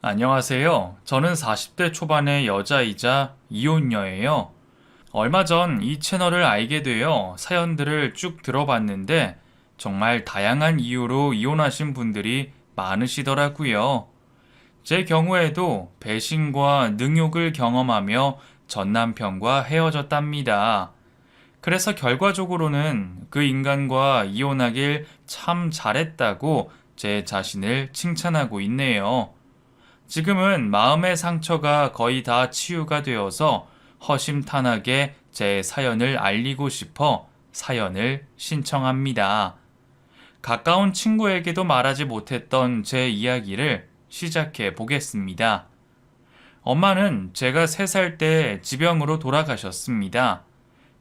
안녕하세요. 저는 40대 초반의 여자이자 이혼녀예요. 얼마 전 이 채널을 알게 되어 사연들을 쭉 들어봤는데 정말 다양한 이유로 이혼하신 분들이 많으시더라고요. 제 경우에도 배신과 능욕을 경험하며 전 남편과 헤어졌답니다. 그래서 결과적으로는 그 인간과 이혼하길 참 잘했다고 제 자신을 칭찬하고 있네요. 지금은 마음의 상처가 거의 다 치유가 되어서 허심탄회하게 제 사연을 알리고 싶어 사연을 신청합니다. 가까운 친구에게도 말하지 못했던 제 이야기를 시작해 보겠습니다. 엄마는 제가 3살 때 지병으로 돌아가셨습니다.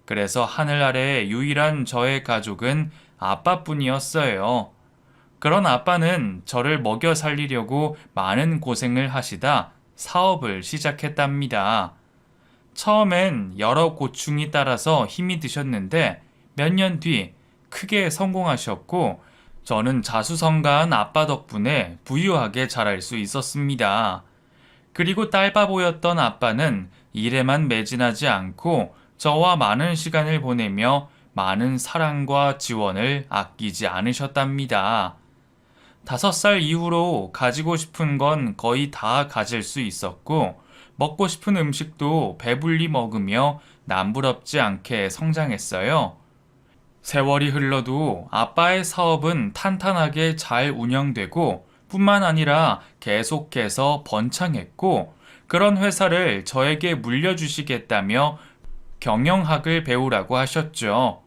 그래서 하늘 아래 유일한 저의 가족은 아빠뿐이었어요. 그런 아빠는 저를 먹여 살리려고 많은 고생을 하시다 사업을 시작했답니다. 처음엔 여러 고충이 따라서 힘이 드셨는데 몇 년 뒤 크게 성공하셨고 저는 자수성가한 아빠 덕분에 부유하게 자랄 수 있었습니다. 그리고 딸바 보였던 아빠는 일에만 매진하지 않고 저와 많은 시간을 보내며 많은 사랑과 지원을 아끼지 않으셨답니다. 5살 이후로 가지고 싶은 건 거의 다 가질 수 있었고, 먹고 싶은 음식도 배불리 먹으며 남부럽지 않게 성장했어요. 세월이 흘러도 아빠의 사업은 탄탄하게 잘 운영되고, 뿐만 아니라 계속해서 번창했고, 그런 회사를 저에게 물려주시겠다며 경영학을 배우라고 하셨죠.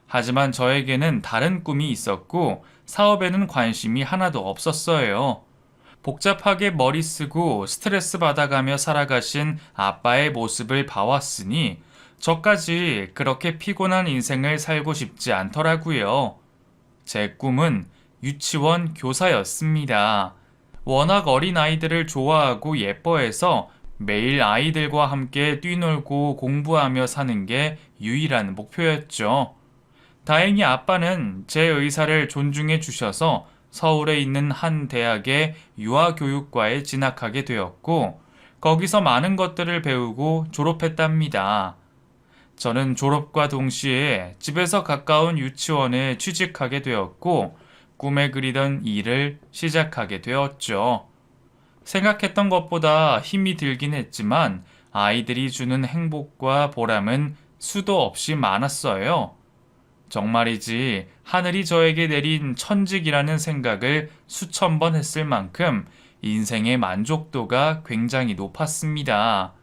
하지만 저에게는 다른 꿈이 있었고 사업에는 관심이 하나도 없었어요. 복잡하게 머리 쓰고 스트레스 받아가며 살아가신 아빠의 모습을 봐왔으니 저까지 그렇게 피곤한 인생을 살고 싶지 않더라고요. 제 꿈은 유치원 교사였습니다. 워낙 어린 아이들을 좋아하고 예뻐해서 매일 아이들과 함께 뛰놀고 공부하며 사는 게 유일한 목표였죠. 다행히 아빠는 제 의사를 존중해 주셔서 서울에 있는 한 대학의 유아교육과에 진학하게 되었고, 거기서 많은 것들을 배우고 졸업했답니다. 저는 졸업과 동시에 집에서 가까운 유치원에 취직하게 되었고, 꿈에 그리던 일을 시작하게 되었죠. 생각했던 것보다 힘이 들긴 했지만 아이들이 주는 행복과 보람은 수도 없이 많았어요. 정말이지 하늘이 저에게 내린 천직이라는 생각을 수천 번 했을 만큼 인생의 만족도가 굉장히 높았습니다.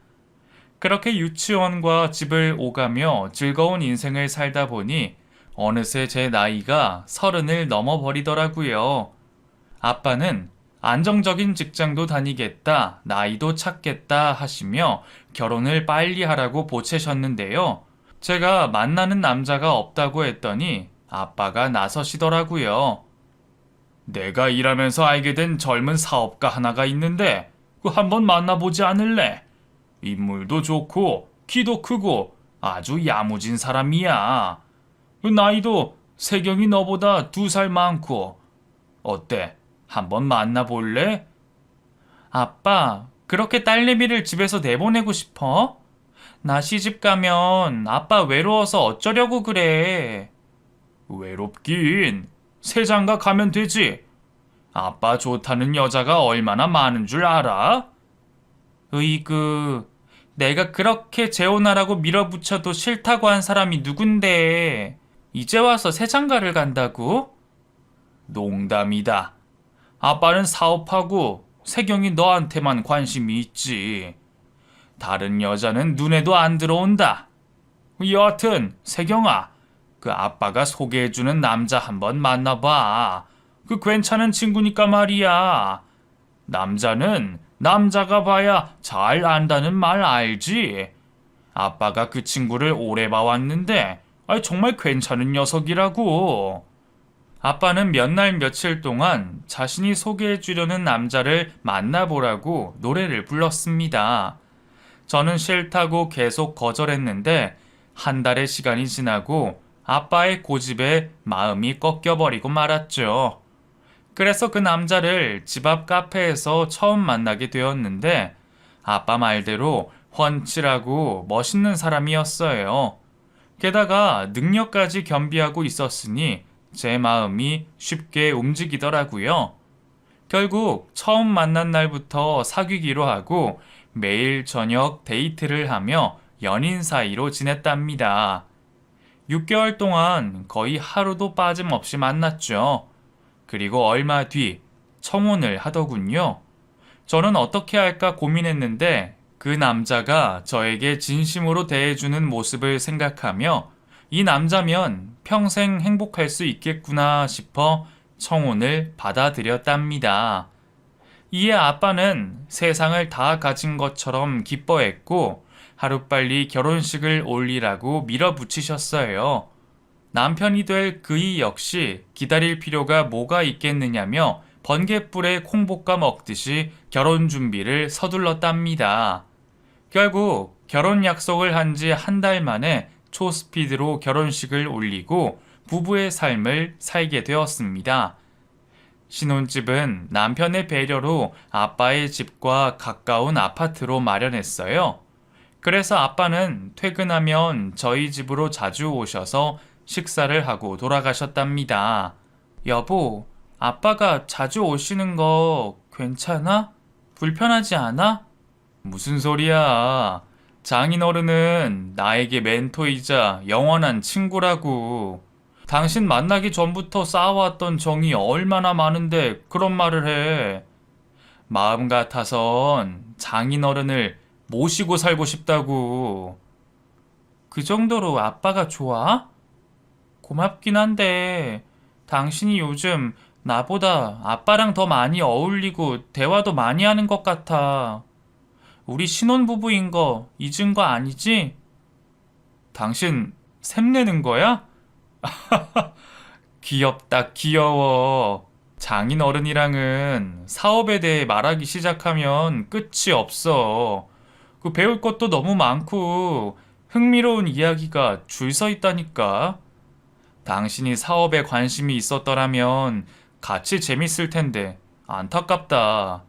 그렇게 유치원과 집을 오가며 즐거운 인생을 살다 보니 어느새 제 나이가 30을 넘어버리더라고요. 아빠는 안정적인 직장도 다니겠다, 나이도 찾겠다 하시며 결혼을 빨리 하라고 보채셨는데요. 제가 만나는 남자가 없다고 했더니 아빠가 나서시더라고요. 내가 일하면서 알게 된 젊은 사업가 하나가 있는데 그 한번 만나보지 않을래? 인물도 좋고 키도 크고 아주 야무진 사람이야. 그 나이도 세경이 너보다 2살 많고. 어때? 한번 만나볼래? 아빠, 그렇게 딸내미를 집에서 내보내고 싶어? 나 시집 가면 아빠 외로워서 어쩌려고 그래. 외롭긴. 새장가 가면 되지. 아빠 좋다는 여자가 얼마나 많은 줄 알아? 으이그, 내가 그렇게 재혼하라고 밀어붙여도 싫다고 한 사람이 누군데. 이제 와서 새장가를 간다고? 농담이다. 아빠는 사업하고 세경이 너한테만 관심이 있지. 다른 여자는 눈에도 안 들어온다. 여하튼 세경아, 그 아빠가 소개해주는 남자 한번 만나봐. 그 괜찮은 친구니까 말이야. 남자는 남자가 봐야 잘 안다는 말 알지? 아빠가 그 친구를 오래 봐왔는데 정말 괜찮은 녀석이라고. 아빠는 몇 날 며칠 동안 자신이 소개해주려는 남자를 만나보라고 노래를 불렀습니다. 저는 싫다고 계속 거절했는데 한 달의 시간이 지나고 아빠의 고집에 마음이 꺾여버리고 말았죠. 그래서 그 남자를 집 앞 카페에서 처음 만나게 되었는데 아빠 말대로 훤칠하고 멋있는 사람이었어요. 게다가 능력까지 겸비하고 있었으니 제 마음이 쉽게 움직이더라고요. 결국 처음 만난 날부터 사귀기로 하고 매일 저녁 데이트를 하며 연인 사이로 지냈답니다. 6개월 동안 거의 하루도 빠짐없이 만났죠. 그리고 얼마 뒤 청혼을 하더군요. 저는 어떻게 할까 고민했는데 그 남자가 저에게 진심으로 대해주는 모습을 생각하며 이 남자면 평생 행복할 수 있겠구나 싶어 청혼을 받아들였답니다. 이에 아빠는 세상을 다 가진 것처럼 기뻐했고 하루빨리 결혼식을 올리라고 밀어붙이셨어요. 남편이 될 그이 역시 기다릴 필요가 뭐가 있겠느냐며 번갯불에 콩볶아 먹듯이 결혼 준비를 서둘렀답니다. 결국 결혼 약속을 한 지 한 달 만에 초스피드로 결혼식을 올리고 부부의 삶을 살게 되었습니다. 신혼집은 남편의 배려로 아빠의 집과 가까운 아파트로 마련했어요. 그래서 아빠는 퇴근하면 저희 집으로 자주 오셔서 식사를 하고 돌아가셨답니다. 여보, 아빠가 자주 오시는 거 괜찮아? 불편하지 않아? 무슨 소리야. 장인어른은 나에게 멘토이자 영원한 친구라고. 당신 만나기 전부터 쌓아왔던 정이 얼마나 많은데 그런 말을 해. 마음 같아선 장인어른을 모시고 살고 싶다고. 그 정도로 아빠가 좋아? 고맙긴 한데 당신이 요즘 나보다 아빠랑 더 많이 어울리고 대화도 많이 하는 것 같아. 우리 신혼부부인 거 잊은 거 아니지? 당신 샘내는 거야? 귀엽다, 귀여워. 장인어른이랑은 사업에 대해 말하기 시작하면 끝이 없어. 그 배울 것도 너무 많고 흥미로운 이야기가 줄 서 있다니까. 당신이 사업에 관심이 있었더라면 같이 재밌을 텐데 안타깝다.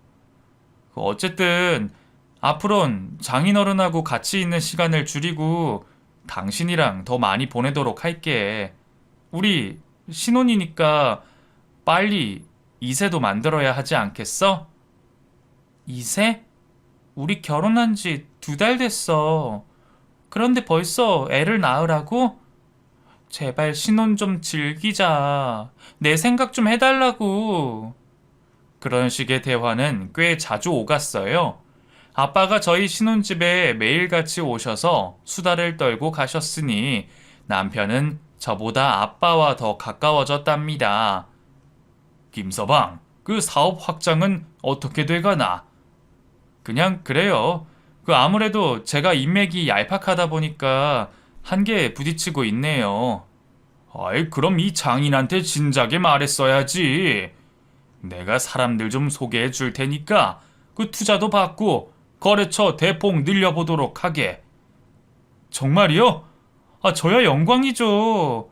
어쨌든 앞으론 장인어른하고 같이 있는 시간을 줄이고 당신이랑 더 많이 보내도록 할게. 우리 신혼이니까 빨리 이세도 만들어야 하지 않겠어? 이세? 우리 결혼한 지 2달 됐어. 그런데 벌써 애를 낳으라고? 제발 신혼 좀 즐기자. 내 생각 좀 해달라고. 그런 식의 대화는 꽤 자주 오갔어요. 아빠가 저희 신혼집에 매일같이 오셔서 수다를 떨고 가셨으니 남편은 저보다 아빠와 더 가까워졌답니다. 김서방, 그 사업 확장은 어떻게 돼가나? 그냥 그래요. 아무래도 제가 인맥이 얄팍하다 보니까 한계에 부딪히고 있네요. 아이, 그럼 이 장인한테 진작에 말했어야지. 내가 사람들 좀 소개해 줄 테니까 그 투자도 받고 거래처 대폭 늘려보도록 하게. 정말이요? 저야 영광이죠.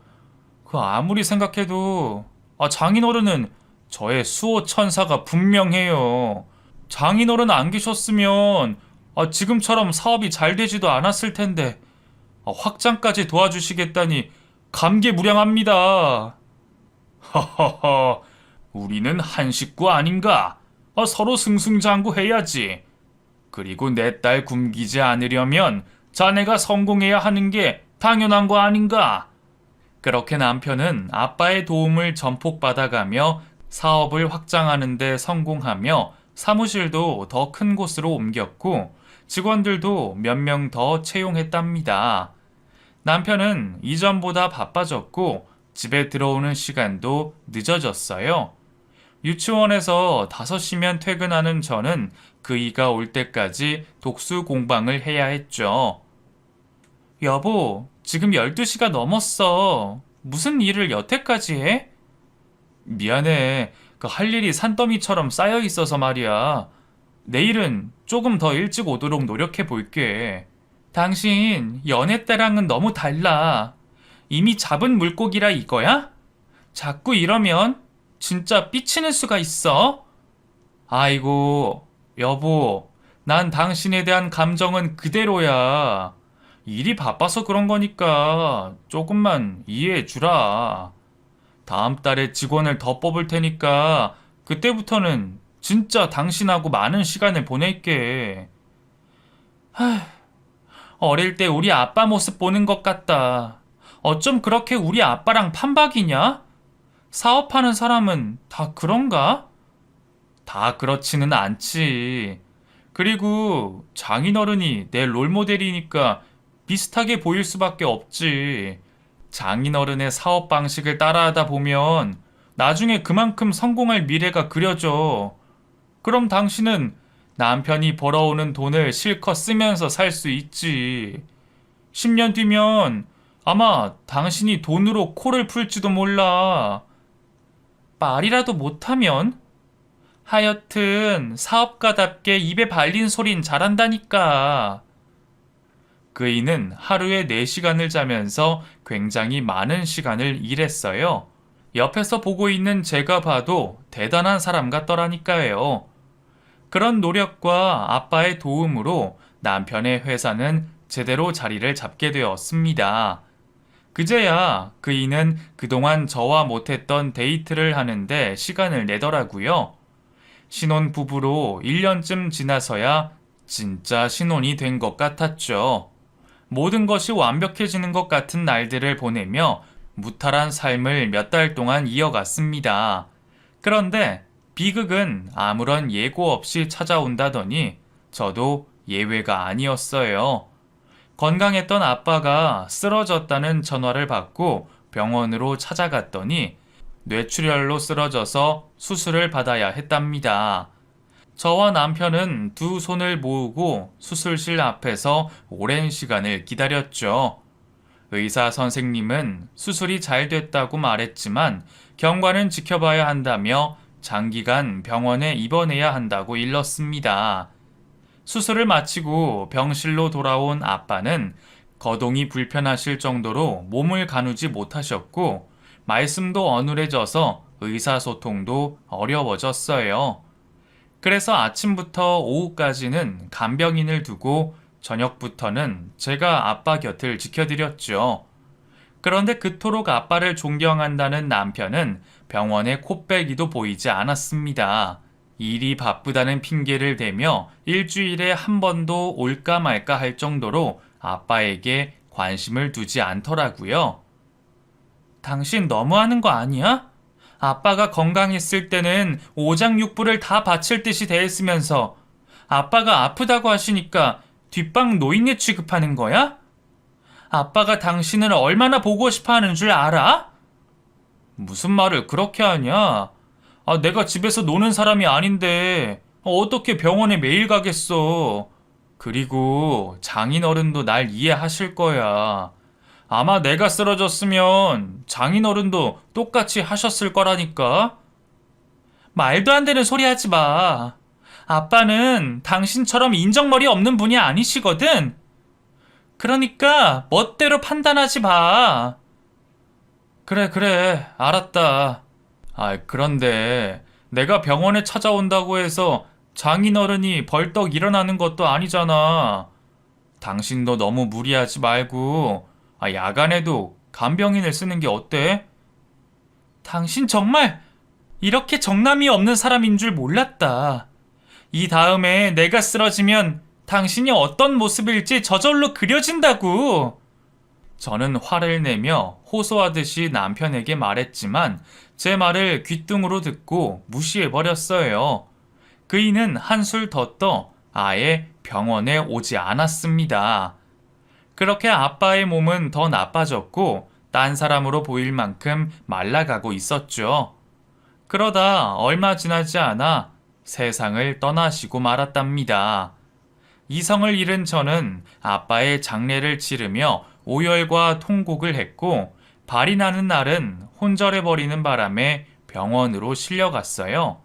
아무리 생각해도 장인어른은 저의 수호 천사가 분명해요. 장인어른 안 계셨으면 지금처럼 사업이 잘 되지도 않았을 텐데 확장까지 도와주시겠다니 감개무량합니다. 허허허, 우리는 한 식구 아닌가? 서로 승승장구해야지. 그리고 내 딸 굶기지 않으려면 자네가 성공해야 하는 게 당연한 거 아닌가? 그렇게 남편은 아빠의 도움을 전폭 받아가며 사업을 확장하는 데 성공하며 사무실도 더 큰 곳으로 옮겼고 직원들도 몇 명 더 채용했답니다. 남편은 이전보다 바빠졌고 집에 들어오는 시간도 늦어졌어요. 유치원에서 5시면 퇴근하는 저는 그이가 올 때까지 독수 공방을 해야 했죠. 여보, 지금 12시가 넘었어. 무슨 일을 여태까지 해? 미안해. 할 일이 산더미처럼 쌓여 있어서 말이야. 내일은 조금 더 일찍 오도록 노력해 볼게. 당신 연애 때랑은 너무 달라. 이미 잡은 물고기라 이거야? 자꾸 이러면 진짜 삐치는 수가 있어? 아이고, 여보, 난 당신에 대한 감정은 그대로야. 일이 바빠서 그런 거니까 조금만 이해해 주라. 다음 달에 직원을 더 뽑을 테니까 그때부터는 진짜 당신하고 많은 시간을 보낼게. 어릴 때 우리 아빠 모습 보는 것 같다. 어쩜 그렇게 우리 아빠랑 판박이냐? 사업하는 사람은 다 그런가? 다 그렇지는 않지. 그리고 장인어른이 내 롤모델이니까 비슷하게 보일 수밖에 없지. 장인어른의 사업 방식을 따라하다 보면 나중에 그만큼 성공할 미래가 그려져. 그럼 당신은 남편이 벌어오는 돈을 실컷 쓰면서 살 수 있지. 10년 뒤면 아마 당신이 돈으로 코를 풀지도 몰라. 말이라도 못하면? 하여튼 사업가답게 입에 발린 소린 잘한다니까. 그이는 하루에 4시간을 자면서 굉장히 많은 시간을 일했어요. 옆에서 보고 있는 제가 봐도 대단한 사람 같더라니까요. 그런 노력과 아빠의 도움으로 남편의 회사는 제대로 자리를 잡게 되었습니다. 그제야 그이는 그동안 저와 못했던 데이트를 하는데 시간을 내더라고요. 신혼부부로 1년쯤 지나서야 진짜 신혼이 된 것 같았죠. 모든 것이 완벽해지는 것 같은 날들을 보내며 무탈한 삶을 몇 달 동안 이어갔습니다. 그런데 비극은 아무런 예고 없이 찾아온다더니 저도 예외가 아니었어요. 건강했던 아빠가 쓰러졌다는 전화를 받고 병원으로 찾아갔더니 뇌출혈로 쓰러져서 수술을 받아야 했답니다. 저와 남편은 두 손을 모으고 수술실 앞에서 오랜 시간을 기다렸죠. 의사 선생님은 수술이 잘 됐다고 말했지만 경과는 지켜봐야 한다며 장기간 병원에 입원해야 한다고 일렀습니다. 수술을 마치고 병실로 돌아온 아빠는 거동이 불편하실 정도로 몸을 가누지 못하셨고 말씀도 어눌해져서 의사소통도 어려워졌어요. 그래서 아침부터 오후까지는 간병인을 두고 저녁부터는 제가 아빠 곁을 지켜드렸죠. 그런데 그토록 아빠를 존경한다는 남편은 병원에 코빼기도 보이지 않았습니다. 일이 바쁘다는 핑계를 대며 일주일에 한 번도 올까 말까 할 정도로 아빠에게 관심을 두지 않더라고요. 당신 너무하는 거 아니야? 아빠가 건강했을 때는 오장육부를 다 바칠 듯이 대했으면서 아빠가 아프다고 하시니까 뒷방 노인네 취급하는 거야? 아빠가 당신을 얼마나 보고 싶어 하는 줄 알아? 무슨 말을 그렇게 하냐? 내가 집에서 노는 사람이 아닌데 어떻게 병원에 매일 가겠어? 그리고 장인어른도 날 이해하실 거야. 아마 내가 쓰러졌으면 장인어른도 똑같이 하셨을 거라니까. 말도 안 되는 소리 하지 마. 아빠는 당신처럼 인정머리 없는 분이 아니시거든. 그러니까 멋대로 판단하지 마. 그래, 알았다. 그런데 내가 병원에 찾아온다고 해서 장인어른이 벌떡 일어나는 것도 아니잖아. 당신도 너무 무리하지 말고 야간에도 간병인을 쓰는 게 어때? 당신 정말 이렇게 정남이 없는 사람인 줄 몰랐다. 이 다음에 내가 쓰러지면 당신이 어떤 모습일지 저절로 그려진다고. 저는 화를 내며 호소하듯이 남편에게 말했지만 제 말을 귓등으로 듣고 무시해버렸어요. 그이는 한술 더 떠 아예 병원에 오지 않았습니다. 그렇게 아빠의 몸은 더 나빠졌고 딴 사람으로 보일 만큼 말라가고 있었죠. 그러다 얼마 지나지 않아 세상을 떠나시고 말았답니다. 이성을 잃은 저는 아빠의 장례를 치르며 오열과 통곡을 했고 발이 나는 날은 혼절해버리는 바람에 병원으로 실려갔어요.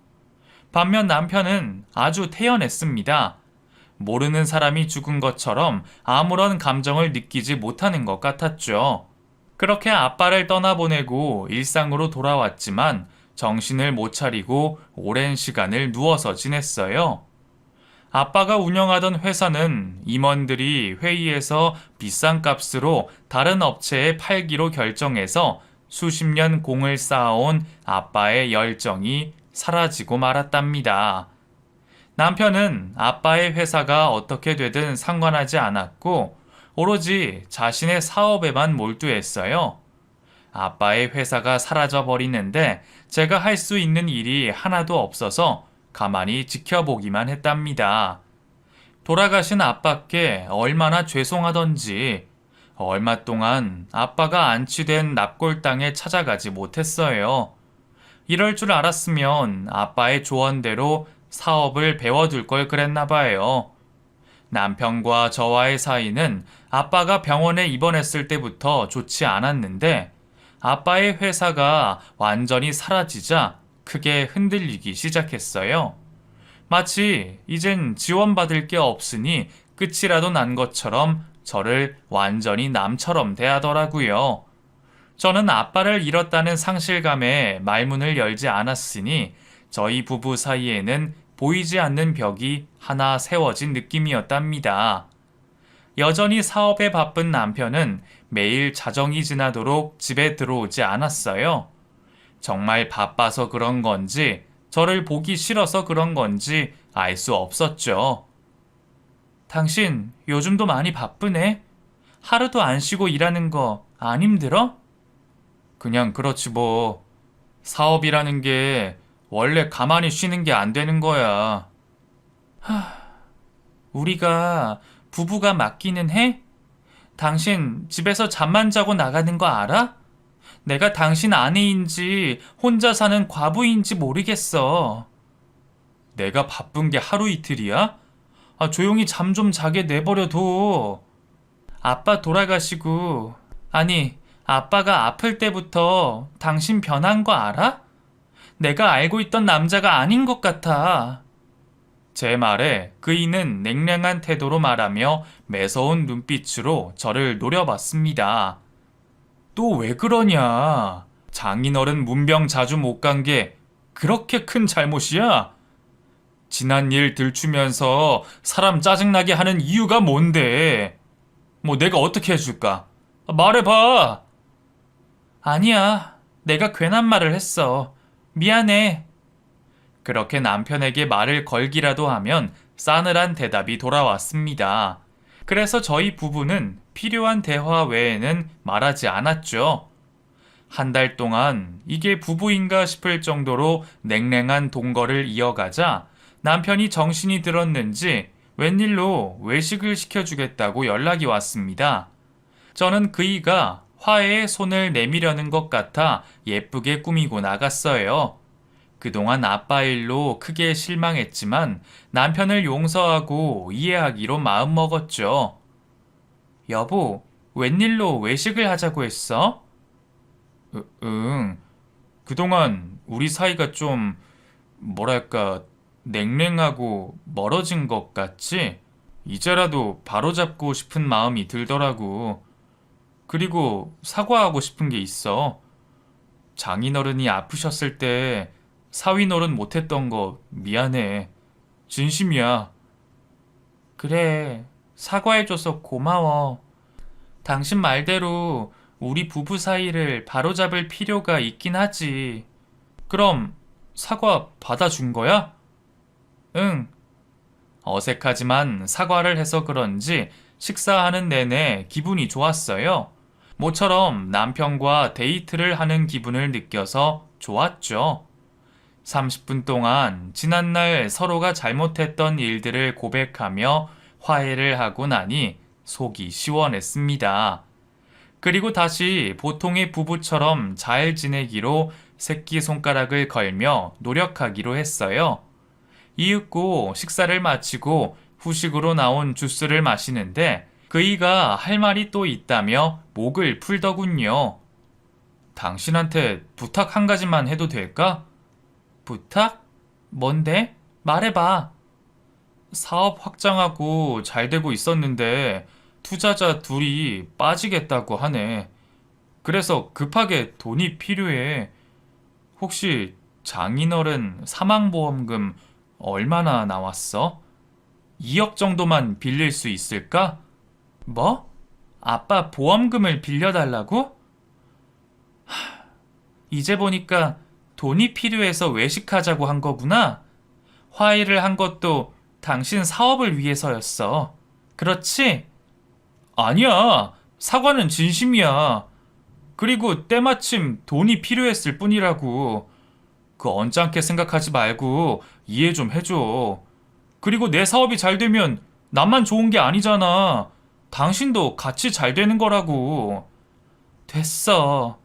반면 남편은 아주 태연했습니다. 모르는 사람이 죽은 것처럼 아무런 감정을 느끼지 못하는 것 같았죠. 그렇게 아빠를 떠나보내고 일상으로 돌아왔지만 정신을 못 차리고 오랜 시간을 누워서 지냈어요. 아빠가 운영하던 회사는 임원들이 회의에서 비싼 값으로 다른 업체에 팔기로 결정해서 수십 년 공을 쌓아온 아빠의 열정이 사라지고 말았답니다. 남편은 아빠의 회사가 어떻게 되든 상관하지 않았고 오로지 자신의 사업에만 몰두했어요. 아빠의 회사가 사라져 버리는데 제가 할 수 있는 일이 하나도 없어서 가만히 지켜보기만 했답니다. 돌아가신 아빠께 얼마나 죄송하던지 얼마 동안 아빠가 안치된 납골당에 찾아가지 못했어요. 이럴 줄 알았으면 아빠의 조언대로 사업을 배워둘 걸 그랬나 봐요. 남편과 저와의 사이는 아빠가 병원에 입원했을 때부터 좋지 않았는데 아빠의 회사가 완전히 사라지자 크게 흔들리기 시작했어요. 마치 이젠 지원받을 게 없으니 끝이라도 난 것처럼 저를 완전히 남처럼 대하더라고요. 저는 아빠를 잃었다는 상실감에 말문을 열지 않았으니 저희 부부 사이에는 보이지 않는 벽이 하나 세워진 느낌이었답니다. 여전히 사업에 바쁜 남편은 매일 자정이 지나도록 집에 들어오지 않았어요. 정말 바빠서 그런 건지 저를 보기 싫어서 그런 건지 알 수 없었죠. 당신 요즘도 많이 바쁘네? 하루도 안 쉬고 일하는 거 안 힘들어? 그냥 그렇지 뭐. 사업이라는 게 원래 가만히 쉬는 게 안 되는 거야. 우리가 부부가 맞기는 해? 당신 집에서 잠만 자고 나가는 거 알아? 내가 당신 아내인지 혼자 사는 과부인지 모르겠어. 내가 바쁜 게 하루 이틀이야? 조용히 잠 좀 자게 내버려둬. 아빠 돌아가시고, 아니, 아빠가 아플 때부터 당신 변한 거 알아? 내가 알고 있던 남자가 아닌 것 같아. 제 말에 그이는 냉랭한 태도로 말하며 매서운 눈빛으로 저를 노려봤습니다. 또 왜 그러냐? 장인어른 문병 자주 못 간 게 그렇게 큰 잘못이야? 지난 일 들추면서 사람 짜증나게 하는 이유가 뭔데? 뭐 내가 어떻게 해줄까? 말해봐. 아니야. 내가 괜한 말을 했어. 미안해. 그렇게 남편에게 말을 걸기라도 하면 싸늘한 대답이 돌아왔습니다. 그래서 저희 부부는 필요한 대화 외에는 말하지 않았죠. 한 달 동안 이게 부부인가 싶을 정도로 냉랭한 동거를 이어가자 남편이 정신이 들었는지 웬일로 외식을 시켜주겠다고 연락이 왔습니다. 저는 그이가 화해에 손을 내미려는 것 같아 예쁘게 꾸미고 나갔어요. 그동안 아빠 일로 크게 실망했지만 남편을 용서하고 이해하기로 마음먹었죠. 여보, 웬일로 외식을 하자고 했어? 응. 그동안 우리 사이가 좀, 뭐랄까, 냉랭하고 멀어진 것 같지? 이제라도 바로잡고 싶은 마음이 들더라고. 그리고 사과하고 싶은 게 있어. 장인어른이 아프셨을 때 사위 노릇 못했던 거 미안해. 진심이야. 그래, 사과해줘서 고마워. 당신 말대로 우리 부부 사이를 바로잡을 필요가 있긴 하지. 그럼 사과 받아준 거야? 응. 어색하지만 사과를 해서 그런지 식사하는 내내 기분이 좋았어요. 모처럼 남편과 데이트를 하는 기분을 느껴서 좋았죠. 30분 동안 지난날 서로가 잘못했던 일들을 고백하며 화해를 하고 나니 속이 시원했습니다. 그리고 다시 보통의 부부처럼 잘 지내기로 새끼손가락을 걸며 노력하기로 했어요. 이윽고 식사를 마치고 후식으로 나온 주스를 마시는데 그이가 할 말이 또 있다며 목을 풀더군요. 당신한테 부탁 한 가지만 해도 될까? 부탁? 뭔데? 말해봐. 사업 확장하고 잘 되고 있었는데 투자자 둘이 빠지겠다고 하네. 그래서 급하게 돈이 필요해. 혹시 장인어른 사망보험금 얼마나 나왔어? 2억 정도만 빌릴 수 있을까? 뭐? 아빠 보험금을 빌려달라고? 이제 보니까 돈이 필요해서 외식하자고 한 거구나. 화해를 한 것도 당신 사업을 위해서였어. 그렇지? 아니야. 사과는 진심이야. 그리고 때마침 돈이 필요했을 뿐이라고. 그 언짢게 생각하지 말고 이해 좀 해줘. 그리고 내 사업이 잘 되면 나만 좋은 게 아니잖아. 당신도 같이 잘 되는 거라고. 됐어.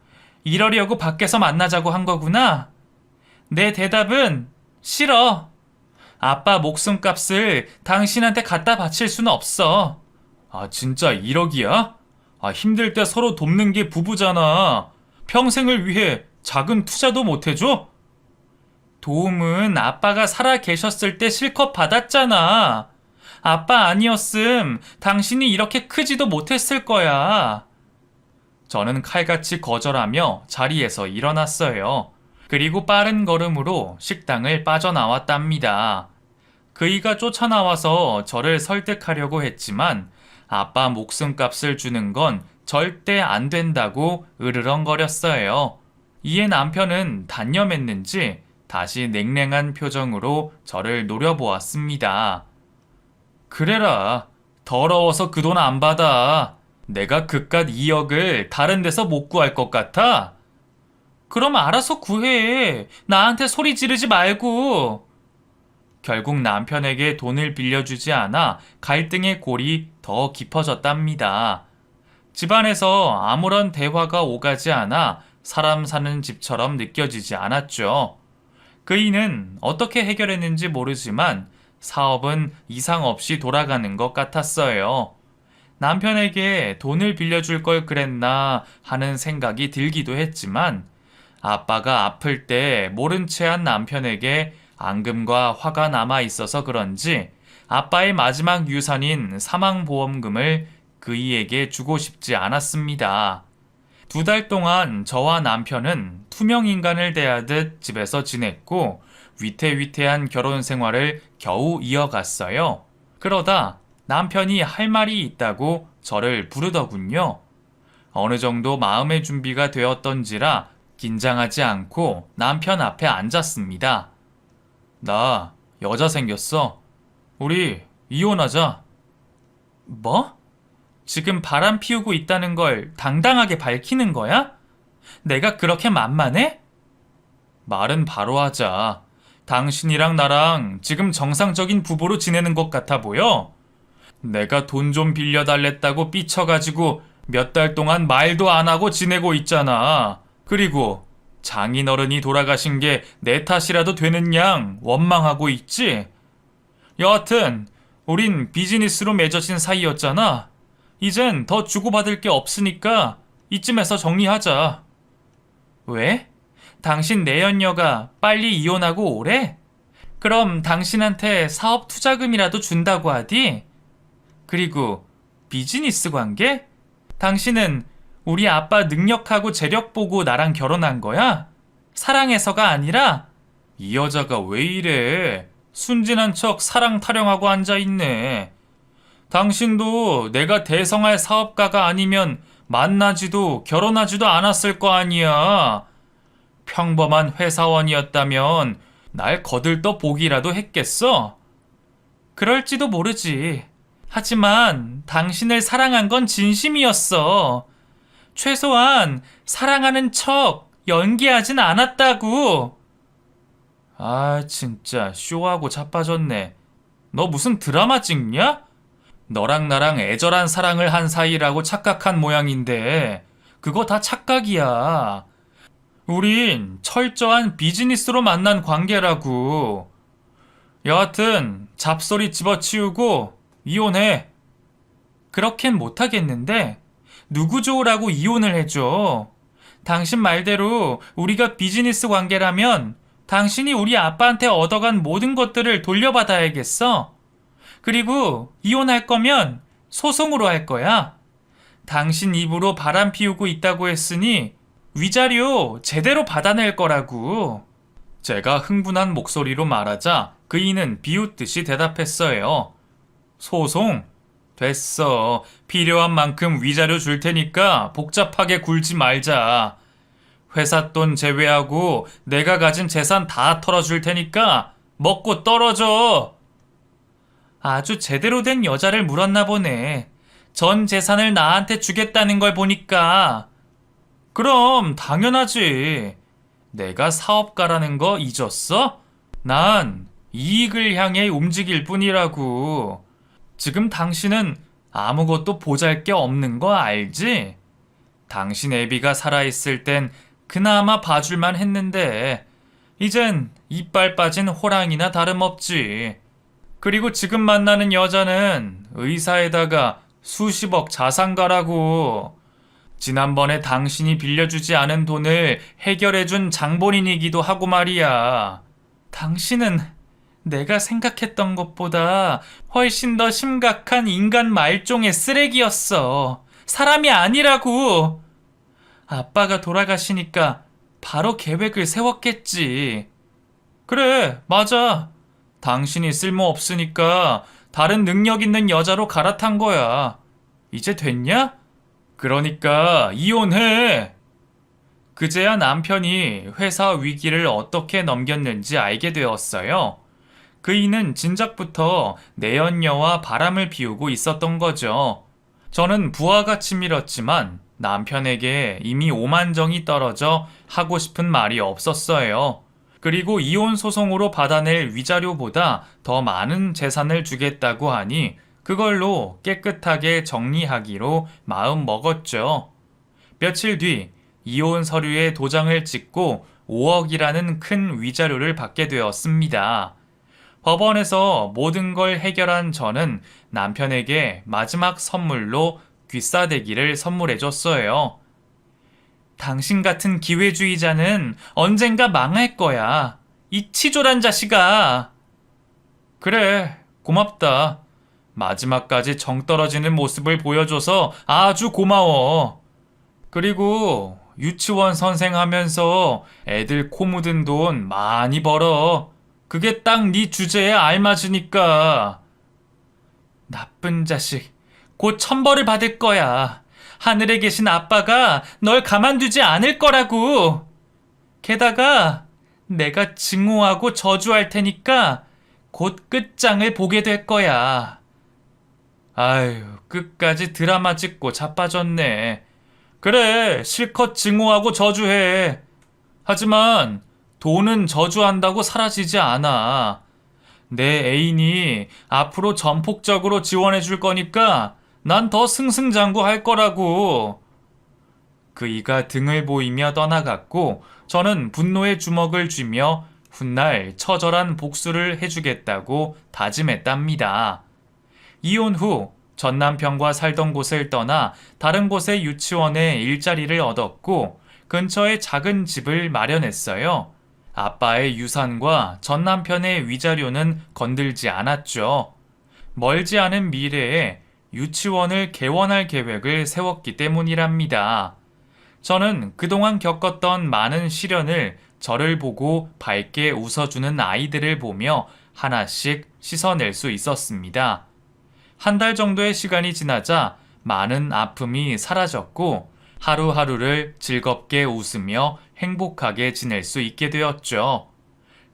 이러려고 밖에서 만나자고 한 거구나. 내 대답은 싫어. 아빠 목숨값을 당신한테 갖다 바칠 수는 없어. 아, 진짜 1억이야? 아, 힘들 때 서로 돕는 게 부부잖아. 평생을 위해 작은 투자도 못 해줘? 도움은 아빠가 살아 계셨을 때 실컷 받았잖아. 아빠 아니었음 당신이 이렇게 크지도 못했을 거야. 저는 칼같이 거절하며 자리에서 일어났어요. 그리고 빠른 걸음으로 식당을 빠져나왔답니다. 그이가 쫓아나와서 저를 설득하려고 했지만 아빠 목숨값을 주는 건 절대 안 된다고 으르렁거렸어요. 이에 남편은 단념했는지 다시 냉랭한 표정으로 저를 노려보았습니다. 그래라. 더러워서 그 돈 안 받아. 내가 그깟 2억을 다른 데서 못 구할 것 같아? 그럼 알아서 구해. 나한테 소리 지르지 말고. 결국 남편에게 돈을 빌려주지 않아 갈등의 골이 더 깊어졌답니다. 집안에서 아무런 대화가 오가지 않아 사람 사는 집처럼 느껴지지 않았죠. 그이는 어떻게 해결했는지 모르지만 사업은 이상 없이 돌아가는 것 같았어요. 남편에게 돈을 빌려줄 걸 그랬나 하는 생각이 들기도 했지만 아빠가 아플 때 모른 채 한 남편에게 앙금과 화가 남아 있어서 그런지 아빠의 마지막 유산인 사망보험금을 그이에게 주고 싶지 않았습니다. 2달 동안 저와 남편은 투명인간을 대하듯 집에서 지냈고 위태위태한 결혼 생활을 겨우 이어갔어요. 그러다 남편이 할 말이 있다고 저를 부르더군요. 어느 정도 마음의 준비가 되었던지라 긴장하지 않고 남편 앞에 앉았습니다. 나 여자 생겼어. 우리 이혼하자. 뭐? 지금 바람 피우고 있다는 걸 당당하게 밝히는 거야? 내가 그렇게 만만해? 말은 바로 하자. 당신이랑 나랑 지금 정상적인 부부로 지내는 것 같아 보여? 내가 돈 좀 빌려달랬다고 삐쳐가지고 몇 달 동안 말도 안 하고 지내고 있잖아. 그리고 장인어른이 돌아가신 게 내 탓이라도 되는 양 원망하고 있지? 여하튼 우린 비즈니스로 맺어진 사이였잖아. 이젠 더 주고받을 게 없으니까 이쯤에서 정리하자. 왜? 당신 내연녀가 빨리 이혼하고 오래? 그럼 당신한테 사업 투자금이라도 준다고 하디? 그리고 비즈니스 관계? 당신은 우리 아빠 능력하고 재력 보고 나랑 결혼한 거야? 사랑해서가 아니라? 이 여자가 왜 이래? 순진한 척 사랑 타령하고 앉아있네. 당신도 내가 대성할 사업가가 아니면 만나지도 결혼하지도 않았을 거 아니야. 평범한 회사원이었다면 날 거들떠 보기라도 했겠어? 그럴지도 모르지. 하지만 당신을 사랑한 건 진심이었어. 최소한 사랑하는 척 연기하진 않았다고. 아, 진짜 쇼하고 자빠졌네. 너 무슨 드라마 찍냐? 너랑 나랑 애절한 사랑을 한 사이라고 착각한 모양인데 그거 다 착각이야. 우린 철저한 비즈니스로 만난 관계라고. 여하튼 잡소리 집어치우고 이혼해. 그렇겐 못하겠는데 누구 좋으라고 이혼을 해줘. 당신 말대로 우리가 비즈니스 관계라면 당신이 우리 아빠한테 얻어간 모든 것들을 돌려받아야겠어. 그리고 이혼할 거면 소송으로 할 거야. 당신 입으로 바람 피우고 있다고 했으니 위자료 제대로 받아낼 거라고. 제가 흥분한 목소리로 말하자 그이는 비웃듯이 대답했어요. 소송? 됐어. 필요한 만큼 위자료 줄 테니까 복잡하게 굴지 말자. 회사 돈 제외하고 내가 가진 재산 다 털어줄 테니까 먹고 떨어져. 아주 제대로 된 여자를 물었나 보네. 전 재산을 나한테 주겠다는 걸 보니까. 그럼 당연하지. 내가 사업가라는 거 잊었어? 난 이익을 향해 움직일 뿐이라고. 지금 당신은 아무것도 보잘 게 없는 거 알지? 당신 애비가 살아있을 땐 그나마 봐줄만 했는데, 이젠 이빨 빠진 호랑이나 다름없지. 그리고 지금 만나는 여자는 의사에다가 수십억 자산가라고. 지난번에 당신이 빌려주지 않은 돈을 해결해준 장본인이기도 하고 말이야. 당신은 내가 생각했던 것보다 훨씬 더 심각한 인간 말종의 쓰레기였어. 사람이 아니라고. 아빠가 돌아가시니까 바로 계획을 세웠겠지. 그래, 맞아. 당신이 쓸모없으니까 다른 능력 있는 여자로 갈아탄 거야. 이제 됐냐? 그러니까 이혼해. 그제야 남편이 회사 위기를 어떻게 넘겼는지 알게 되었어요. 그이는 진작부터 내연녀와 바람을 피우고 있었던 거죠. 저는 부하같이 밀었지만 남편에게 이미 오만정이 떨어져 하고 싶은 말이 없었어요. 그리고 이혼 소송으로 받아낼 위자료보다 더 많은 재산을 주겠다고 하니 그걸로 깨끗하게 정리하기로 마음 먹었죠. 며칠 뒤 이혼 서류에 도장을 찍고 5억이라는 큰 위자료를 받게 되었습니다. 법원에서 모든 걸 해결한 저는 남편에게 마지막 선물로 귀싸대기를 선물해줬어요. 당신 같은 기회주의자는 언젠가 망할 거야. 이 치졸한 자식아. 그래, 고맙다. 마지막까지 정 떨어지는 모습을 보여줘서 아주 고마워. 그리고 유치원 선생 하면서 애들 코 묻은 돈 많이 벌어. 그게 딱 네 주제에 알맞으니까. 나쁜 자식. 곧 천벌을 받을 거야. 하늘에 계신 아빠가 널 가만두지 않을 거라고. 게다가 내가 증오하고 저주할 테니까 곧 끝장을 보게 될 거야. 아유, 끝까지 드라마 찍고 자빠졌네. 그래, 실컷 증오하고 저주해. 하지만 돈은 저주한다고 사라지지 않아. 내 애인이 앞으로 전폭적으로 지원해 줄 거니까 난 더 승승장구할 거라고. 그이가 등을 보이며 떠나갔고 저는 분노의 주먹을 쥐며 훗날 처절한 복수를 해주겠다고 다짐했답니다. 이혼 후 전 남편과 살던 곳을 떠나 다른 곳의 유치원에 일자리를 얻었고 근처에 작은 집을 마련했어요. 아빠의 유산과 전 남편의 위자료는 건들지 않았죠. 멀지 않은 미래에 유치원을 개원할 계획을 세웠기 때문이랍니다. 저는 그동안 겪었던 많은 시련을 저를 보고 밝게 웃어주는 아이들을 보며 하나씩 씻어낼 수 있었습니다. 한 달 정도의 시간이 지나자 많은 아픔이 사라졌고 하루하루를 즐겁게 웃으며 행복하게 지낼 수 있게 되었죠.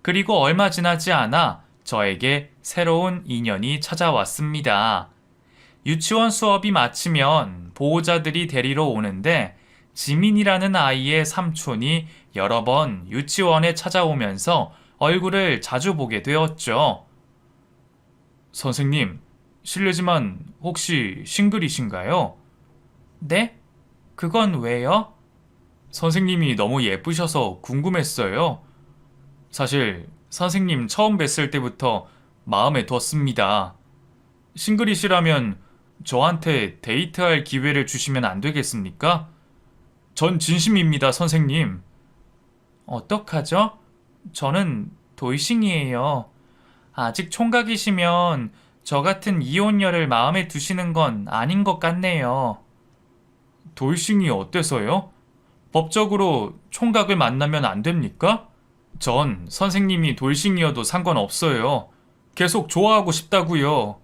그리고 얼마 지나지 않아 저에게 새로운 인연이 찾아왔습니다. 유치원 수업이 마치면 보호자들이 데리러 오는데 지민이라는 아이의 삼촌이 여러 번 유치원에 찾아오면서 얼굴을 자주 보게 되었죠. 선생님, 실례지만 혹시 싱글이신가요? 네? 그건 왜요? 선생님이 너무 예쁘셔서 궁금했어요. 사실 선생님 처음 뵀을 때부터 마음에 뒀습니다. 싱글이시라면 저한테 데이트할 기회를 주시면 안 되겠습니까? 전 진심입니다, 선생님. 어떡하죠? 저는 돌싱이에요. 아직 총각이시면 저 같은 이혼녀를 마음에 두시는 건 아닌 것 같네요. 돌싱이 어때서요? 법적으로 총각을 만나면 안 됩니까? 전 선생님이 돌싱이어도 상관없어요. 계속 좋아하고 싶다고요.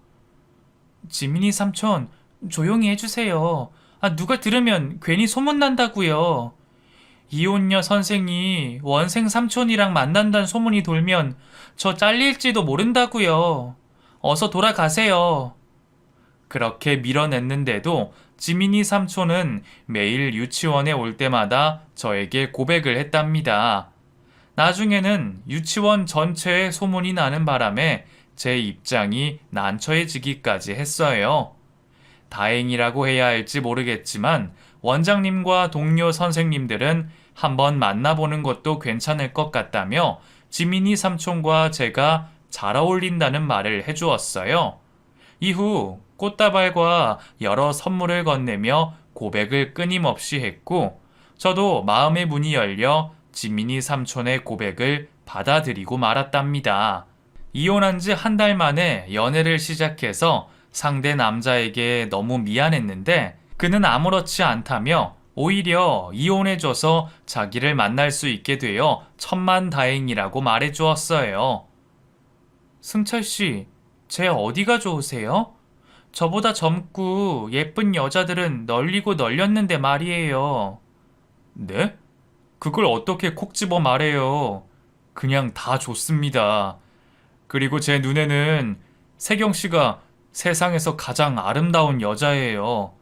지민이 삼촌, 조용히 해주세요. 누가 들으면 괜히 소문난다고요. 이혼녀 선생이 원생 삼촌이랑 만난다는 소문이 돌면 저 잘릴지도 모른다고요. 어서 돌아가세요. 그렇게 밀어냈는데도 지민이 삼촌은 매일 유치원에 올 때마다 저에게 고백을 했답니다. 나중에는 유치원 전체에 소문이 나는 바람에 제 입장이 난처해지기까지 했어요. 다행이라고 해야 할지 모르겠지만 원장님과 동료 선생님들은 한번 만나보는 것도 괜찮을 것 같다며 지민이 삼촌과 제가 잘 어울린다는 말을 해주었어요. 이후 꽃다발과 여러 선물을 건네며 고백을 끊임없이 했고 저도 마음의 문이 열려 지민이 삼촌의 고백을 받아들이고 말았답니다. 이혼한 지 한 달 만에 연애를 시작해서 상대 남자에게 너무 미안했는데 그는 아무렇지 않다며 오히려 이혼해줘서 자기를 만날 수 있게 되어 천만다행이라고 말해주었어요. 승철 씨, 제 어디가 좋으세요? 저보다 젊고 예쁜 여자들은 널리고 널렸는데 말이에요. 네? 그걸 어떻게 콕 집어 말해요. 그냥 다 좋습니다. 그리고 제 눈에는 세경 씨가 세상에서 가장 아름다운 여자예요.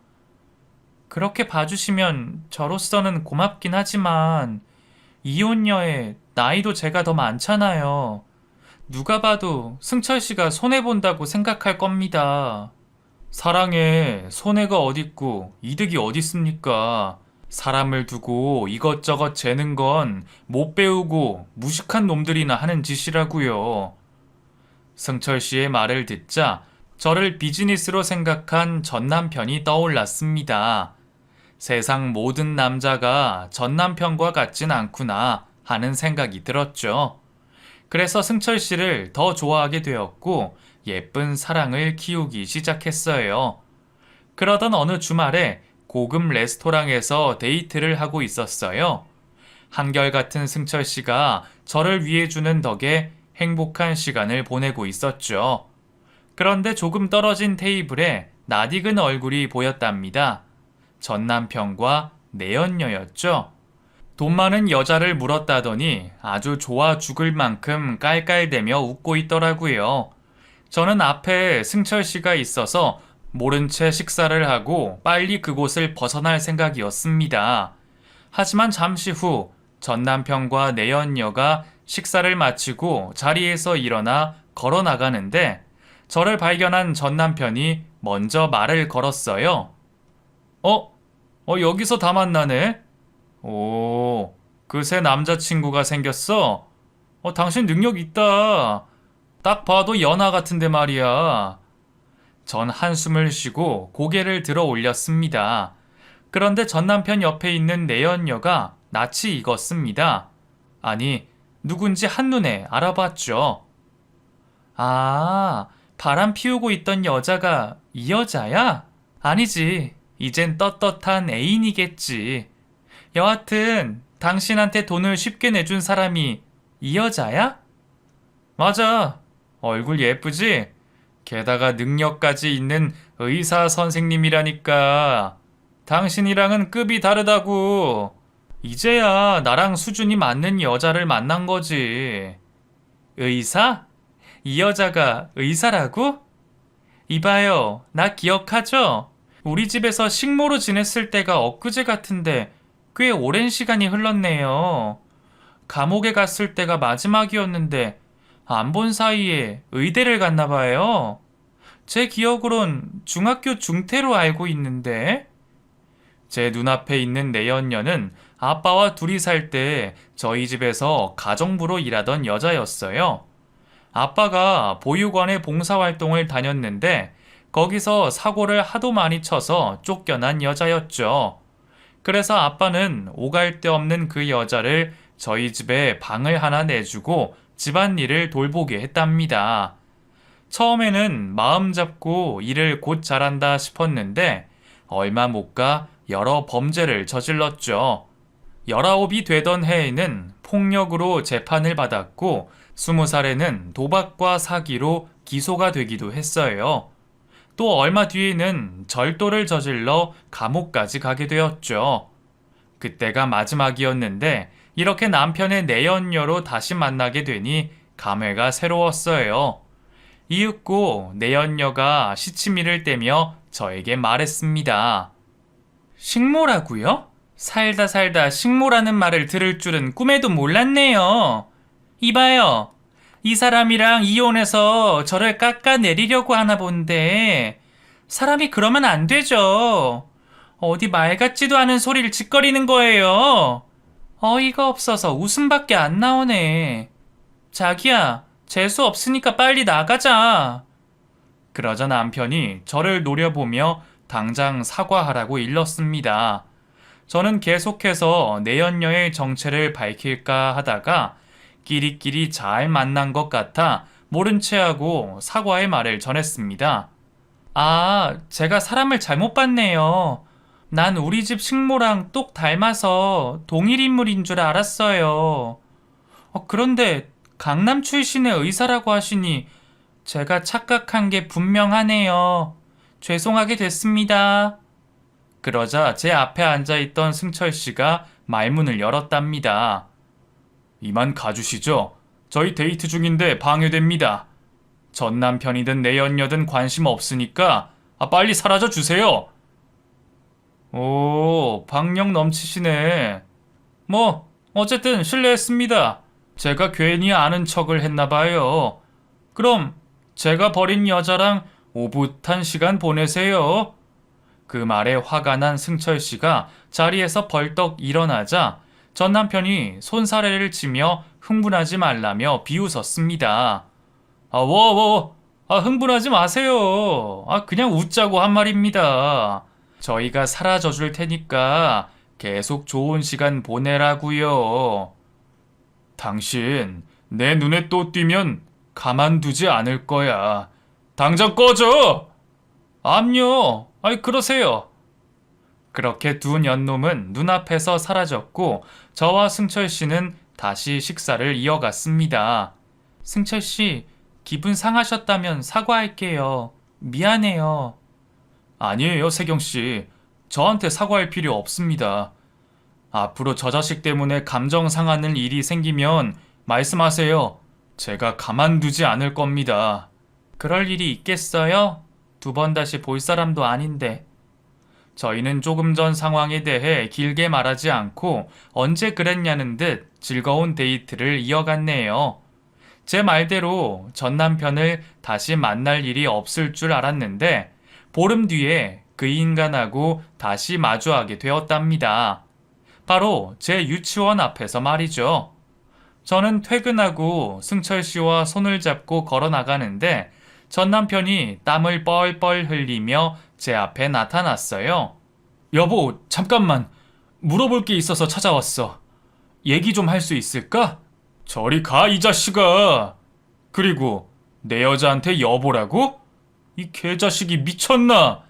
그렇게 봐주시면 저로서는 고맙긴 하지만 이혼녀의 나이도 제가 더 많잖아요. 누가 봐도 승철 씨가 손해본다고 생각할 겁니다. 사랑에 손해가 어딨고 이득이 어딨습니까? 사람을 두고 이것저것 재는 건 못 배우고 무식한 놈들이나 하는 짓이라고요. 승철 씨의 말을 듣자 저를 비즈니스로 생각한 전 남편이 떠올랐습니다. 세상 모든 남자가 전 남편과 같진 않구나 하는 생각이 들었죠. 그래서 승철 씨를 더 좋아하게 되었고 예쁜 사랑을 키우기 시작했어요. 그러던 어느 주말에 고급 레스토랑에서 데이트를 하고 있었어요. 한결같은 승철 씨가 저를 위해주는 덕에 행복한 시간을 보내고 있었죠. 그런데 조금 떨어진 테이블에 낯익은 얼굴이 보였답니다. 전 남편과 내연녀였죠. 돈 많은 여자를 물었다더니 아주 좋아 죽을 만큼 깔깔대며 웃고 있더라고요. 저는 앞에 승철 씨가 있어서 모른 채 식사를 하고 빨리 그곳을 벗어날 생각이었습니다. 하지만 잠시 후 전 남편과 내연녀가 식사를 마치고 자리에서 일어나 걸어 나가는데 저를 발견한 전 남편이 먼저 말을 걸었어요. 여기서 다 만나네? 오, 그새 남자친구가 생겼어? 당신 능력 있다. 딱 봐도 연하 같은데 말이야. 전 한숨을 쉬고 고개를 들어 올렸습니다. 그런데 전 남편 옆에 있는 내연녀가 낯이 익었습니다. 아니, 누군지 한눈에 알아봤죠. 아, 바람 피우고 있던 여자가 이 여자야? 아니지. 이젠 떳떳한 애인이겠지. 여하튼 당신한테 돈을 쉽게 내준 사람이 이 여자야? 맞아. 얼굴 예쁘지? 게다가 능력까지 있는 의사 선생님이라니까. 당신이랑은 급이 다르다고. 이제야 나랑 수준이 맞는 여자를 만난 거지. 의사? 이 여자가 의사라고? 이봐요, 나 기억하죠? 우리 집에서 식모로 지냈을 때가 엊그제 같은데 꽤 오랜 시간이 흘렀네요. 감옥에 갔을 때가 마지막이었는데 안 본 사이에 의대를 갔나 봐요. 제 기억으론 중학교 중퇴로 알고 있는데. 제 눈앞에 있는 내연녀는 아빠와 둘이 살 때 저희 집에서 가정부로 일하던 여자였어요. 아빠가 보육원의 봉사활동을 다녔는데 거기서 사고를 하도 많이 쳐서 쫓겨난 여자였죠. 그래서 아빠는 오갈 데 없는 그 여자를 저희 집에 방을 하나 내주고 집안일을 돌보게 했답니다. 처음에는 마음 잡고 일을 곧 잘한다 싶었는데 얼마 못 가 여러 범죄를 저질렀죠. 19이 되던 해에는 폭력으로 재판을 받았고 20살에는 도박과 사기로 기소가 되기도 했어요. 또 얼마 뒤에는 절도를 저질러 감옥까지 가게 되었죠. 그때가 마지막이었는데 이렇게 남편의 내연녀로 다시 만나게 되니 감회가 새로웠어요. 이윽고 내연녀가 시치미를 떼며 저에게 말했습니다. 식모라고요? 살다 살다 식모라는 말을 들을 줄은 꿈에도 몰랐네요. 이봐요. 이 사람이랑 이혼해서 저를 깎아내리려고 하나 본데 사람이 그러면 안 되죠. 어디 말 같지도 않은 소리를 짓거리는 거예요. 어이가 없어서 웃음밖에 안 나오네. 자기야, 재수 없으니까 빨리 나가자. 그러자 남편이 저를 노려보며 당장 사과하라고 일렀습니다. 저는 계속해서 내연녀의 정체를 밝힐까 하다가 끼리끼리 잘 만난 것 같아 모른 체하고 사과의 말을 전했습니다. 아, 제가 사람을 잘못 봤네요. 난 우리 집 식모랑 똑 닮아서 동일 인물인 줄 알았어요. 그런데 강남 출신의 의사라고 하시니 제가 착각한 게 분명하네요. 죄송하게 됐습니다. 그러자 제 앞에 앉아있던 승철 씨가 말문을 열었답니다. 이만 가주시죠. 저희 데이트 중인데 방해됩니다. 전 남편이든 내연녀든 관심 없으니까 빨리 사라져 주세요. 오, 박력 넘치시네. 뭐, 어쨌든 실례했습니다. 제가 괜히 아는 척을 했나 봐요. 그럼 제가 버린 여자랑 오붓한 시간 보내세요. 그 말에 화가 난 승철 씨가 자리에서 벌떡 일어나자 전 남편이 손사래를 치며 흥분하지 말라며 비웃었습니다. 흥분하지 마세요. 그냥 웃자고 한 말입니다. 저희가 사라져 줄 테니까 계속 좋은 시간 보내라고요. 당신 내 눈에 또 띄면 가만두지 않을 거야. 당장 꺼져! 암요. 그러세요. 그렇게 두 년놈은 눈앞에서 사라졌고 저와 승철 씨는 다시 식사를 이어갔습니다. 승철 씨, 기분 상하셨다면 사과할게요. 미안해요. 아니에요, 세경 씨. 저한테 사과할 필요 없습니다. 앞으로 저 자식 때문에 감정 상하는 일이 생기면 말씀하세요. 제가 가만두지 않을 겁니다. 그럴 일이 있겠어요? 두 번 다시 볼 사람도 아닌데. 저희는 조금 전 상황에 대해 길게 말하지 않고 언제 그랬냐는 듯 즐거운 데이트를 이어갔네요. 제 말대로 전 남편을 다시 만날 일이 없을 줄 알았는데 보름 뒤에 그 인간하고 다시 마주하게 되었답니다. 바로 제 유치원 앞에서 말이죠. 저는 퇴근하고 승철 씨와 손을 잡고 걸어 나가는데 전 남편이 땀을 뻘뻘 흘리며 제 앞에 나타났어요. 여보, 잠깐만. 물어볼 게 있어서 찾아왔어. 얘기 좀 할 수 있을까? 저리 가, 이 자식아. 그리고 내 여자한테 여보라고? 이 개자식이 미쳤나?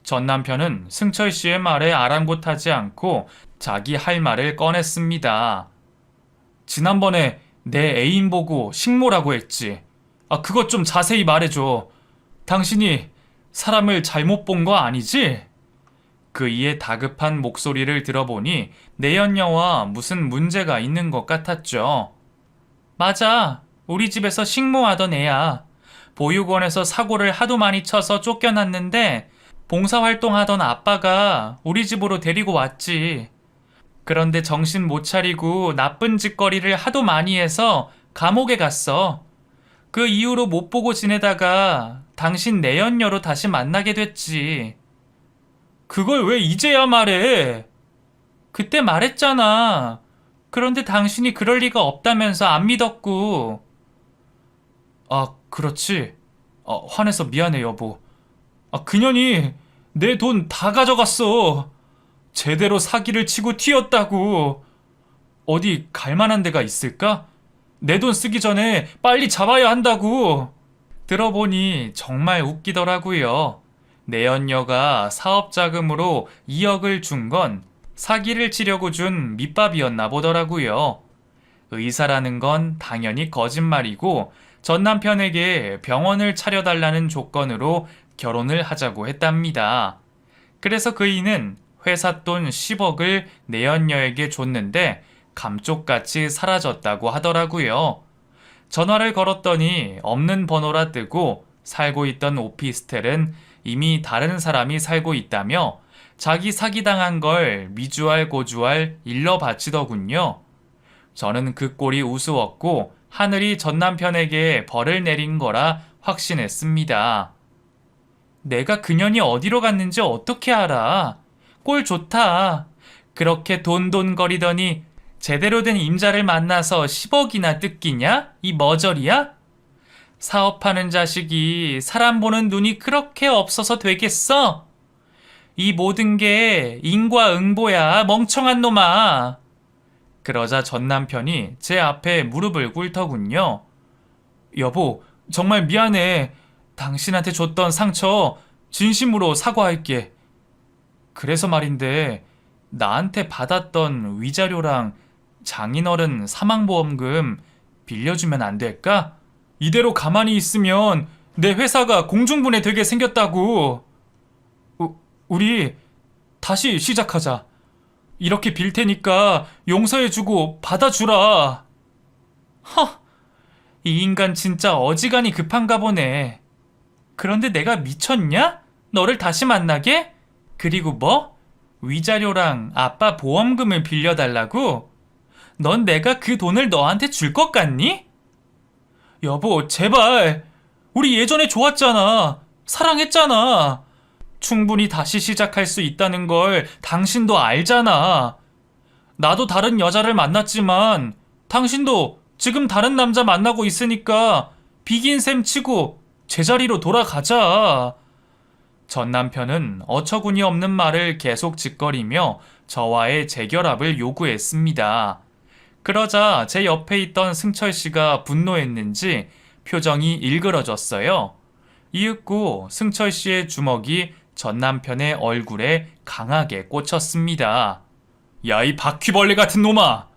전 남편은 승철 씨의 말에 아랑곳하지 않고 자기 할 말을 꺼냈습니다. 지난번에 내 애인 보고 식모라고 했지. 그것 좀 자세히 말해줘. 당신이 사람을 잘못 본 거 아니지? 그이의 다급한 목소리를 들어보니 내연녀와 무슨 문제가 있는 것 같았죠. 맞아. 우리 집에서 식모하던 애야. 보육원에서 사고를 하도 많이 쳐서 쫓겨났는데 봉사활동하던 아빠가 우리 집으로 데리고 왔지. 그런데 정신 못 차리고 나쁜 짓거리를 하도 많이 해서 감옥에 갔어. 그 이후로 못 보고 지내다가 당신 내연녀로 다시 만나게 됐지. 그걸 왜 이제야 말해? 그때 말했잖아. 그런데 당신이 그럴 리가 없다면서 안 믿었고. 그렇지. 화내서 미안해, 여보. 그년이 내 돈 다 가져갔어. 제대로 사기를 치고 튀었다고. 어디 갈 만한 데가 있을까? 내 돈 쓰기 전에 빨리 잡아야 한다고. 들어보니 정말 웃기더라고요. 내연녀가 사업 자금으로 2억을 준 건 사기를 치려고 준 밑밥이었나 보더라고요. 의사라는 건 당연히 거짓말이고 전 남편에게 병원을 차려달라는 조건으로 결혼을 하자고 했답니다. 그래서 그이는 회사 돈 10억을 내연녀에게 줬는데 감쪽같이 사라졌다고 하더라고요. 전화를 걸었더니 없는 번호라 뜨고 살고 있던 오피스텔은 이미 다른 사람이 살고 있다며 자기 사기당한 걸 미주알 고주알 일러 바치더군요. 저는 그 꼴이 우스웠고 하늘이 전 남편에게 벌을 내린 거라 확신했습니다. 내가 그년이 어디로 갔는지 어떻게 알아? 꼴 좋다. 그렇게 돈돈거리더니 제대로 된 임자를 만나서 10억이나 뜯기냐? 이 머저리야? 사업하는 자식이 사람 보는 눈이 그렇게 없어서 되겠어? 이 모든 게 인과응보야, 멍청한 놈아. 그러자 전 남편이 제 앞에 무릎을 꿇더군요. 여보, 정말 미안해. 당신한테 줬던 상처 진심으로 사과할게. 그래서 말인데 나한테 받았던 위자료랑 장인어른 사망보험금 빌려주면 안 될까? 이대로 가만히 있으면 내 회사가 공중분해 되게 생겼다고. 우리 다시 시작하자. 이렇게 빌 테니까 용서해주고 받아주라. 허, 이 인간 진짜 어지간히 급한가 보네. 그런데 내가 미쳤냐? 너를 다시 만나게? 그리고 뭐? 위자료랑 아빠 보험금을 빌려달라고? 넌 내가 그 돈을 너한테 줄 것 같니? 여보, 제발. 우리 예전에 좋았잖아. 사랑했잖아. 충분히 다시 시작할 수 있다는 걸 당신도 알잖아. 나도 다른 여자를 만났지만 당신도 지금 다른 남자 만나고 있으니까 비긴 셈 치고 제자리로 돌아가자. 전 남편은 어처구니 없는 말을 계속 짓거리며 저와의 재결합을 요구했습니다. 그러자 제 옆에 있던 승철 씨가 분노했는지 표정이 일그러졌어요. 이윽고 승철 씨의 주먹이 전 남편의 얼굴에 강하게 꽂혔습니다. 야, 이 바퀴벌레 같은 놈아!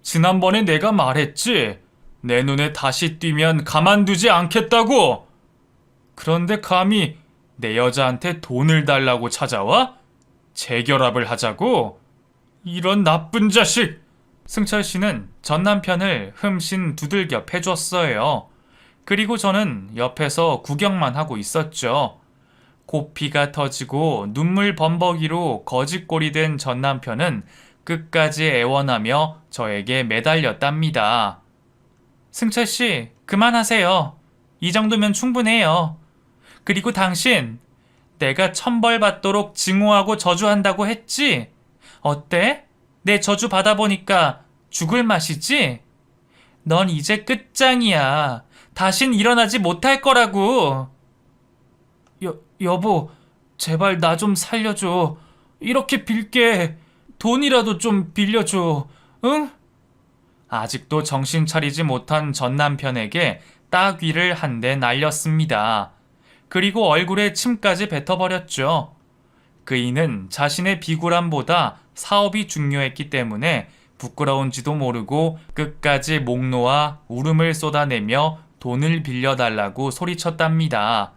지난번에 내가 말했지? 내 눈에 다시 띄면 가만두지 않겠다고! 그런데 감히 내 여자한테 돈을 달라고 찾아와? 재결합을 하자고? 이런 나쁜 자식! 승철 씨는 전 남편을 흠씬 두들겨 패줬어요. 그리고 저는 옆에서 구경만 하고 있었죠. 코피가 터지고 눈물 범벅이로 거짓골이 된 전 남편은 끝까지 애원하며 저에게 매달렸답니다. 승철 씨, 그만하세요. 이 정도면 충분해요. 그리고 당신, 내가 천벌 받도록 증오하고 저주한다고 했지? 어때? 내 저주 받아보니까 죽을 맛이지? 넌 이제 끝장이야. 다신 일어나지 못할 거라고. 여보, 제발 나 좀 살려줘. 이렇게 빌게. 돈이라도 좀 빌려줘. 응? 아직도 정신 차리지 못한 전 남편에게 따귀를 한 대 날렸습니다. 그리고 얼굴에 침까지 뱉어버렸죠. 그이는 자신의 비굴함보다 사업이 중요했기 때문에 부끄러운지도 모르고 끝까지 목 놓아 울음을 쏟아내며 돈을 빌려달라고 소리쳤답니다.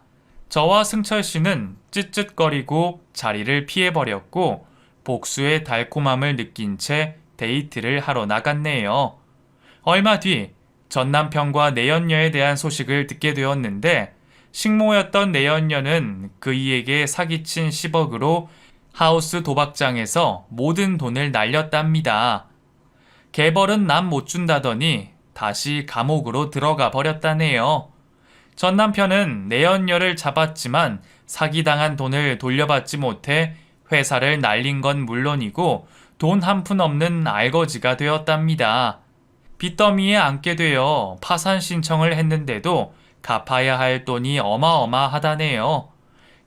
저와 승철 씨는 쯧쯧거리고 자리를 피해버렸고 복수의 달콤함을 느낀 채 데이트를 하러 나갔네요. 얼마 뒤 전 남편과 내연녀에 대한 소식을 듣게 되었는데 식모였던 내연녀는 그이에게 사기친 10억으로 하우스 도박장에서 모든 돈을 날렸답니다. 개벌은 남 못 준다더니 다시 감옥으로 들어가 버렸다네요. 전 남편은 내연녀를 잡았지만 사기당한 돈을 돌려받지 못해 회사를 날린 건 물론이고 돈 한 푼 없는 알거지가 되었답니다. 빚더미에 앉게 되어 파산 신청을 했는데도 갚아야 할 돈이 어마어마하다네요.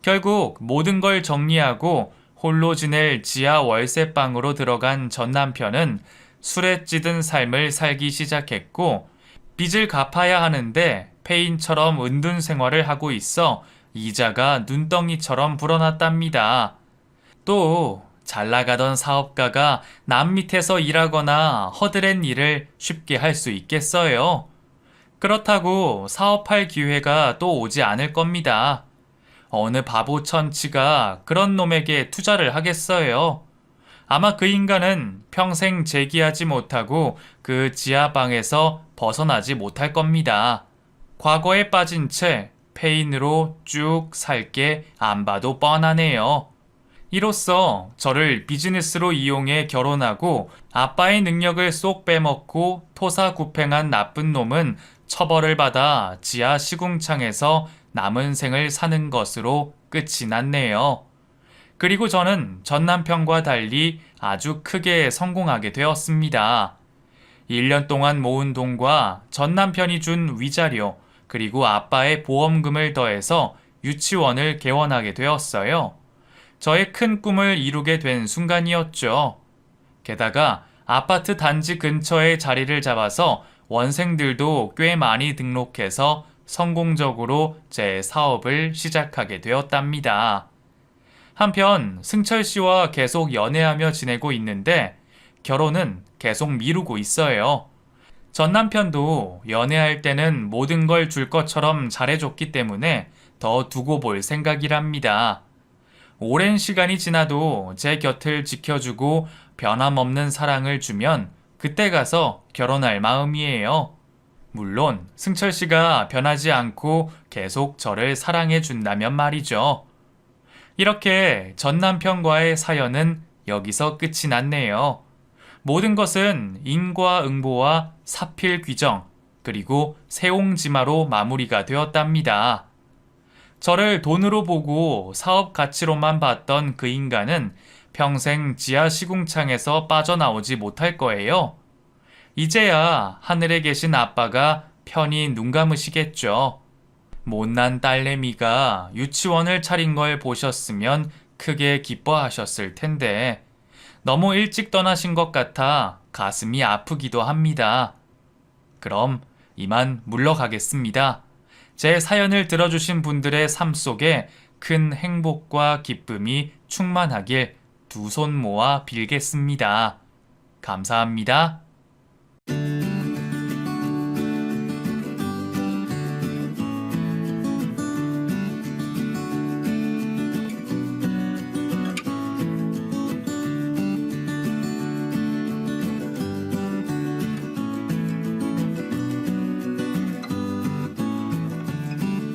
결국 모든 걸 정리하고 홀로 지낼 지하 월세방으로 들어간 전 남편은 술에 찌든 삶을 살기 시작했고 빚을 갚아야 하는데 폐인처럼 은둔 생활을 하고 있어 이자가 눈덩이처럼 불어났답니다. 또 잘 나가던 사업가가 남 밑에서 일하거나 허드렛 일을 쉽게 할 수 있겠어요? 그렇다고 사업할 기회가 또 오지 않을 겁니다. 어느 바보 천치가 그런 놈에게 투자를 하겠어요? 아마 그 인간은 평생 재기하지 못하고 그 지하방에서 벗어나지 못할 겁니다. 과거에 빠진 채 페인으로 쭉 살 게 안 봐도 뻔하네요. 이로써 저를 비즈니스로 이용해 결혼하고 아빠의 능력을 쏙 빼먹고 토사구팽한 나쁜 놈은 처벌을 받아 지하 시궁창에서 남은 생을 사는 것으로 끝이 났네요. 그리고 저는 전 남편과 달리 아주 크게 성공하게 되었습니다. 1년 동안 모은 돈과 전 남편이 준 위자료, 그리고 아빠의 보험금을 더해서 유치원을 개원하게 되었어요. 저의 큰 꿈을 이루게 된 순간이었죠. 게다가 아파트 단지 근처에 자리를 잡아서 원생들도 꽤 많이 등록해서 성공적으로 제 사업을 시작하게 되었답니다. 한편 승철 씨와 계속 연애하며 지내고 있는데 결혼은 계속 미루고 있어요. 전 남편도 연애할 때는 모든 걸 줄 것처럼 잘해줬기 때문에 더 두고 볼 생각이랍니다. 오랜 시간이 지나도 제 곁을 지켜주고 변함없는 사랑을 주면 그때 가서 결혼할 마음이에요. 물론 승철 씨가 변하지 않고 계속 저를 사랑해 준다면 말이죠. 이렇게 전 남편과의 사연은 여기서 끝이 났네요. 모든 것은 인과응보와 사필귀정, 그리고 세옹지마로 마무리가 되었답니다. 저를 돈으로 보고 사업 가치로만 봤던 그 인간은 평생 지하 시궁창에서 빠져나오지 못할 거예요. 이제야 하늘에 계신 아빠가 편히 눈 감으시겠죠. 못난 딸내미가 유치원을 차린 걸 보셨으면 크게 기뻐하셨을 텐데 너무 일찍 떠나신 것 같아 가슴이 아프기도 합니다. 그럼 이만 물러가겠습니다. 제 사연을 들어주신 분들의 삶 속에 큰 행복과 기쁨이 충만하길 두 손 모아 빌겠습니다. 감사합니다.